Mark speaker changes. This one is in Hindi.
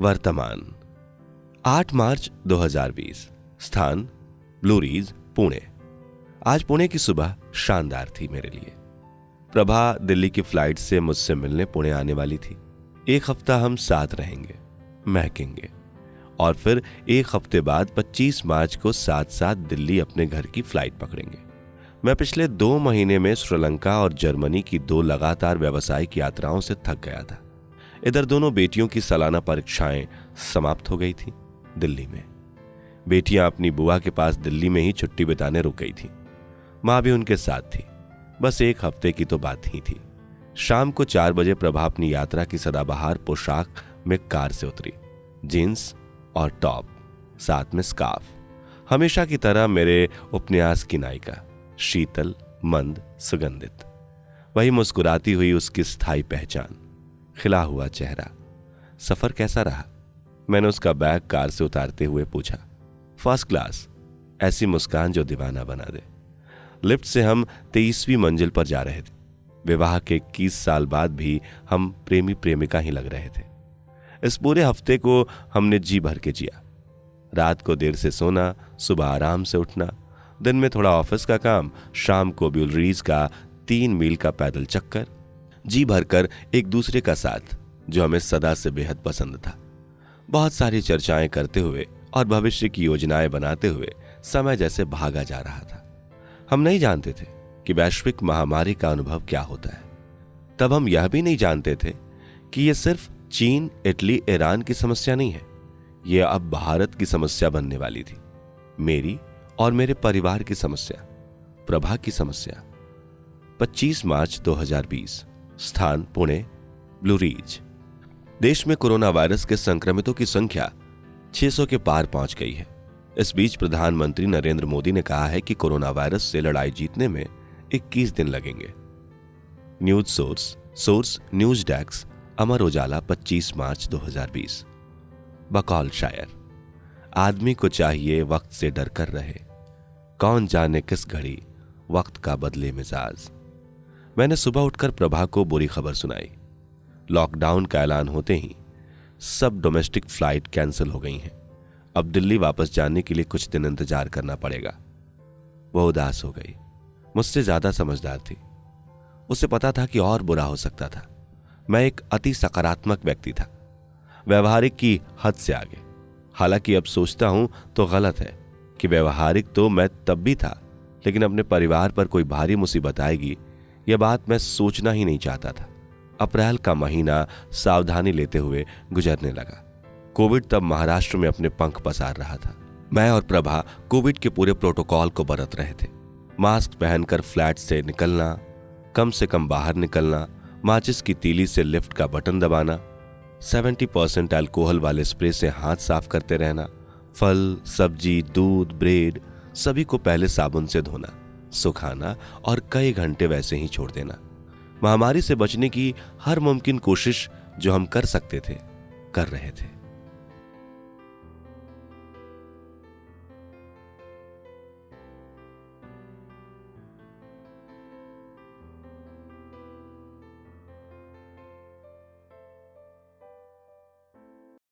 Speaker 1: वर्तमान 8 मार्च 2020। स्थान ब्लू रिज, पुणे। आज पुणे की सुबह शानदार थी मेरे लिए। प्रभा दिल्ली की फ्लाइट से मुझसे मिलने पुणे आने वाली थी। 1 हफ्ता हम साथ रहेंगे, महकेंगे और फिर 1 हफ्ते बाद 25 मार्च को साथ साथ दिल्ली अपने घर की फ्लाइट पकड़ेंगे। मैं पिछले 2 महीने में श्रीलंका और जर्मनी की 2 लगातार व्यावसायिक यात्राओं से थक गया था। इधर दोनों बेटियों की सालाना परीक्षाएं समाप्त हो गई थी दिल्ली में। बेटियां अपनी बुआ के पास दिल्ली में ही छुट्टी बिताने रुक गई थी। मां भी उनके साथ थी। बस 1 हफ्ते की तो बात ही थी। शाम को 4 बजे प्रभा अपनी यात्रा की सदाबहार पोशाक में कार से उतरी। जीन्स और टॉप, साथ में स्कार्फ। हमेशा की तरह मेरे उपन्यास की नायिका, शीतल, मंद, सुगंधित। वही मुस्कुराती हुई उसकी स्थायी पहचान, खिला हुआ चेहरा। सफर कैसा रहा? मैंने उसका बैग कार से उतारते हुए पूछा। First class. ऐसी मुस्कान जो दीवाना बना दे। लिफ्ट से हम 23वीं मंजिल पर जा रहे थे। विवाह के 21 साल बाद भी हम प्रेमी प्रेमिका ही लग रहे थे। इस पूरे हफ्ते को हमने जी भर के जिया। रात को देर से सोना, सुबह आराम से उठना, दिन में थोड़ा ऑफिस का काम, शाम को ब्लू रिज का 3 मील का पैदल चक्कर। जी भरकर एक दूसरे का साथ, जो हमें सदा से बेहद पसंद था। बहुत सारी चर्चाएं करते हुए और भविष्य की योजनाएं बनाते हुए समय जैसे भागा जा रहा था। हम नहीं जानते थे कि वैश्विक महामारी का अनुभव क्या होता है। तब हम यह भी नहीं जानते थे कि यह सिर्फ चीन, इटली, ईरान की समस्या नहीं है। यह अब भारत की समस्या बनने वाली थी। मेरी और मेरे परिवार की समस्या, प्रभा की समस्या। 25 मार्च 2020। स्थान पुणे, ब्लू रिज। देश में कोरोना वायरस के संक्रमितों की संख्या 600 के पार पहुंच गई है। इस बीच प्रधानमंत्री नरेंद्र मोदी ने कहा है कि कोरोना वायरस से लड़ाई जीतने में 21 दिन लगेंगे। News source news desk, Amar Ujala, 25 मार्च 2020। बकौल शायर, आदमी को चाहिए वक्त से डर कर रहे, कौन जाने किस घड़ी वक्त का बदले मिजाज। मैंने सुबह उठकर प्रभा को बुरी खबर सुनाई। लॉकडाउन का ऐलान होते ही सब डोमेस्टिक फ्लाइट कैंसिल हो गई हैं। अब दिल्ली वापस जाने के लिए कुछ दिन इंतजार करना पड़ेगा। वह उदास हो गई। मुझसे ज्यादा समझदार थी। उसे पता था कि और बुरा हो सकता था। मैं एक अति सकारात्मक व्यक्ति था, व्यवहारिक की हद से आगे। हालांकि अब सोचता हूं तो गलत है कि व्यवहारिक तो मैं तब भी था, लेकिन अपने परिवार पर कोई भारी मुसीबत आएगी, यह बात मैं सोचना ही नहीं चाहता था। अप्रैल का महीना सावधानी लेते हुए गुजरने लगा। कोविड तब महाराष्ट्र में अपने पंख पसार रहा था। मैं और प्रभा कोविड के पूरे प्रोटोकॉल को बरत रहे थे। मास्क पहनकर फ्लैट से निकलना, कम से कम बाहर निकलना, माचिस की तीली से लिफ्ट का बटन दबाना, 70% अल्कोहल वाले स्प्रे से हाथ साफ करते रहना, फल, सब्जी, दूध, ब्रेड सभी को पहले साबुन से धोना, सुखाना और कई घंटे वैसे ही छोड़ देना। महामारी से बचने की हर मुमकिन कोशिश जो हम कर सकते थे, कर रहे थे।